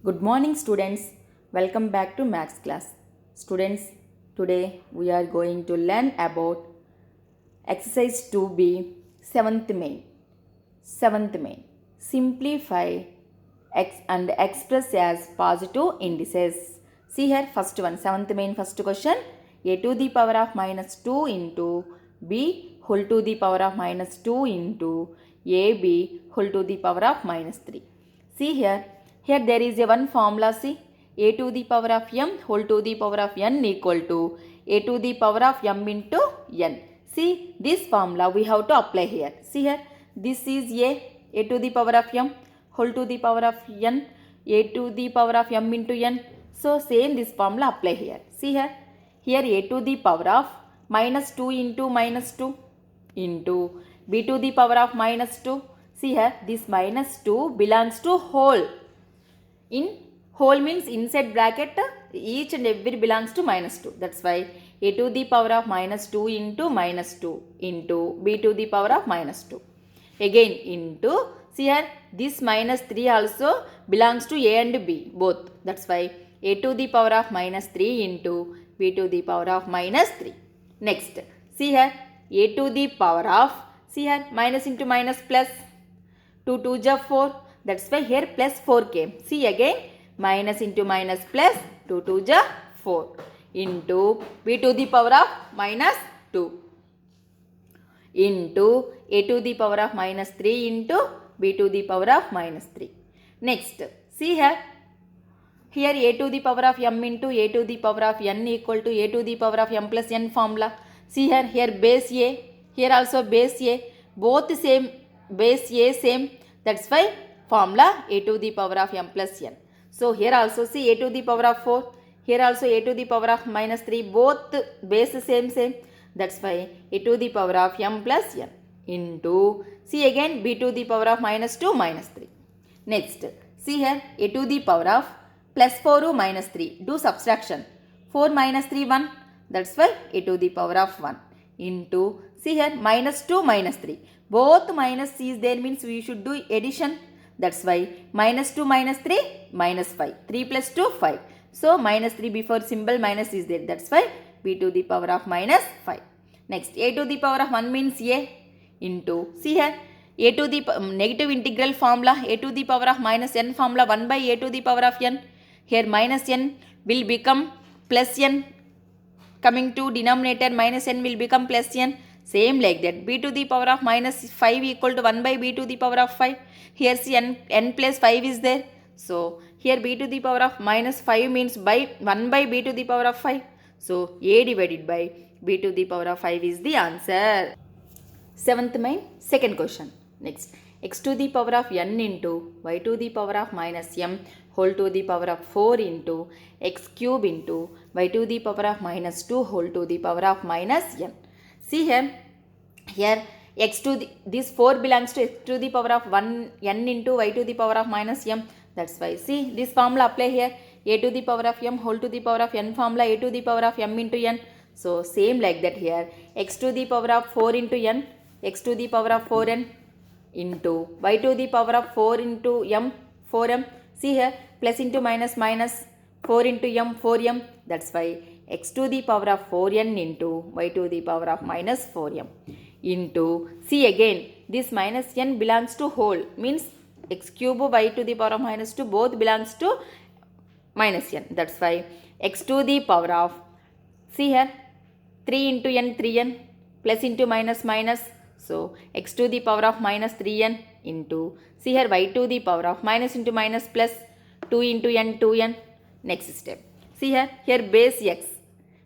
Good morning, students. Welcome back to Maths class. Students, today we are going to learn about exercise 2B, 7th main. 7th main. Simplify x and express as positive indices. See here, first one, 7th main, first question. A to the power of minus 2 into b whole to the power of minus 2 into ab whole to the power of minus 3. See here there is a one formula. See, a to the power of m whole to the power of n equal to a to the power of m into n. See, this formula we have to apply here. See here, this is a to the power of m whole to the power of n, a to the power of m into n. So same this formula apply here. See here a to the power of minus 2 into minus 2 into b to the power of minus 2. See here, this minus 2 belongs to whole. In whole means inside bracket each and every belongs to minus 2. That's why a to the power of minus 2 into minus 2 into b to the power of minus 2. Again into, see here, this minus 3 also belongs to a and b both. That's why a to the power of minus 3 into b to the power of minus 3. Next, see here, a to the power of, see here, minus into minus plus, 2 2 ja 4. That's why here plus 4 came. See again, minus into minus plus, 2 2 ja 4 into b to the power of minus 2 into a to the power of minus 3 into b to the power of minus 3. Next, see here a to the power of m into a to the power of n equal to a to the power of m plus n formula. See here base a, here also base a, both same, base a same. That's why formula a to the power of m plus n. So here also see a to the power of 4, here also a to the power of minus 3, both base same. That's why a to the power of m plus n into, see again, b to the power of minus 2 minus 3. Next, see here a to the power of plus 4 minus 3. Do subtraction. 4 minus 3 1. That's why a to the power of 1 into, see here, minus 2 minus 3. Both minus is there means we should do addition. That's why minus 2 minus 3 minus 5. 3 plus 2 5. So minus 3 before symbol minus is there. That's why b to the power of minus 5. Next, a to the power of 1 means a into, see here, a to the negative integral formula, a to the power of minus n formula, 1 by a to the power of n. Here minus n will become plus n, coming to denominator minus n will become plus n. Same like that, b to the power of minus 5 equal to 1 by b to the power of 5. Here see n plus 5 is there. So here b to the power of minus 5 means by 1 by b to the power of 5. So a divided by b to the power of 5 is the answer. 7th main, second question. Next, x to the power of n into y to the power of minus m whole to the power of 4 into x cube into y to the power of minus 2 whole to the power of minus n. See here x to the, this 4 belongs to x to the power of 1 n into y to the power of minus m. That's why see this formula apply here, a to the power of m whole to the power of n formula, a to the power of m into n. So same like that here, x to the power of 4 into n, x to the power of 4n into y to the power of 4 into m 4m. See here, plus into minus minus, 4 into m 4m. That's why x to the power of 4n into y to the power of minus 4m into, see again, this minus n belongs to whole means x cube y to the power of minus 2 both belongs to minus n. That's why x to the power of, see here, 3 into n 3n plus into minus minus. So x to the power of minus 3n into, see here, y to the power of minus into minus plus 2 into n 2n. Next step, see here base x,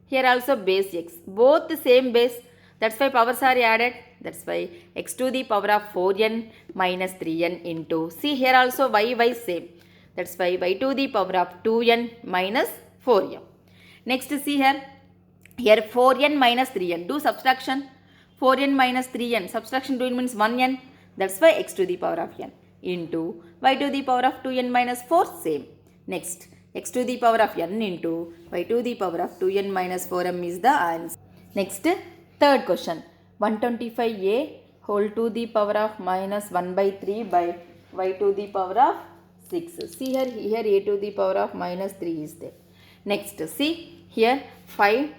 here also base x, both the same base. That's why powers are added. That's why x to the power of 4n minus 3n into, see here also y same. That's why y to the power of 2n minus 4m. Next, see here 4n minus 3n. Do subtraction. 4n minus 3n. Subtraction doing means 1n. That's why x to the power of n into y to the power of 2n minus 4 same. Next, x to the power of n into y to the power of 2n minus 4m is the answer. Next, third question. 125a whole to the power of minus 1 by 3 by y to the power of 6. See here a to the power of minus 3 is there. Next, see here 5.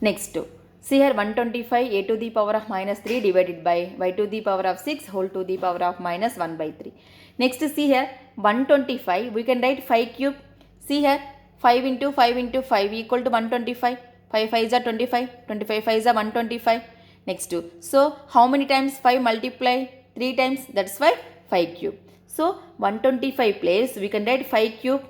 Next, see here 125 a to the power of minus 3 divided by y to the power of 6 whole to the power of minus 1 by 3. Next, see here 125, we can write 5 cube. See here 5 into 5 into 5 equal to 125. 5 5 is a 25, 25 5 is a 125. Next, so how many times 5 multiply? 3 times, that's why 5 cube. So 125 place we can write 5 cube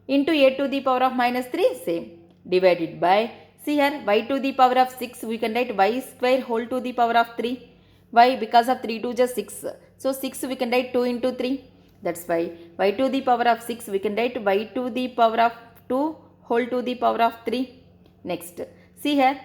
into a to the power of minus 3 same divided by, see here y to the power of 6 we can write y square whole to the power of 3. Why? Because of 3 to just 6. So 6 we can write 2 into 3. That's why y to the power of 6 we can write y to the power of 2 whole to the power of 3. Next, see here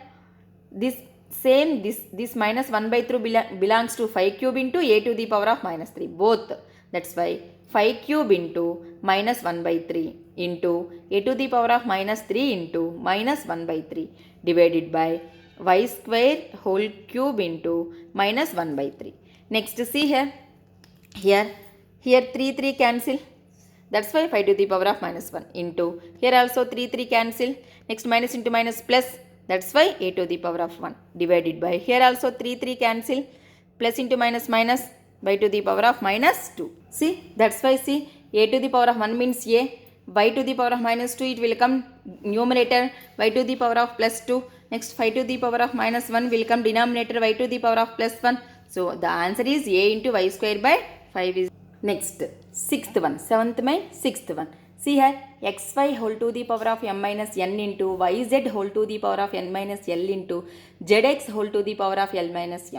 this minus 1 by 3 belongs to 5 cube into a to the power of minus 3 both. That's why 5 cube into minus 1 by 3 into a to the power of minus 3 into minus 1 by 3 divided by y square whole cube into minus 1 by 3. Next, see here 3 cancel. That's why 5 to the power of minus 1 into, here also 3 cancel. Next, minus into minus plus. That's why a to the power of 1 divided by, here also 3 cancel. Plus into minus minus by to the power of minus 2. See, that's why see a to the power of 1 means a, y to the power of minus 2 it will come numerator, y to the power of plus 2. Next 5 to the power of minus 1 will come denominator, y to the power of plus 1. So the answer is a into y square by 5 is. Next, sixth one, seventh my sixth one. See here xy whole to the power of m minus n into yz whole to the power of n minus l into zx whole to the power of l minus m.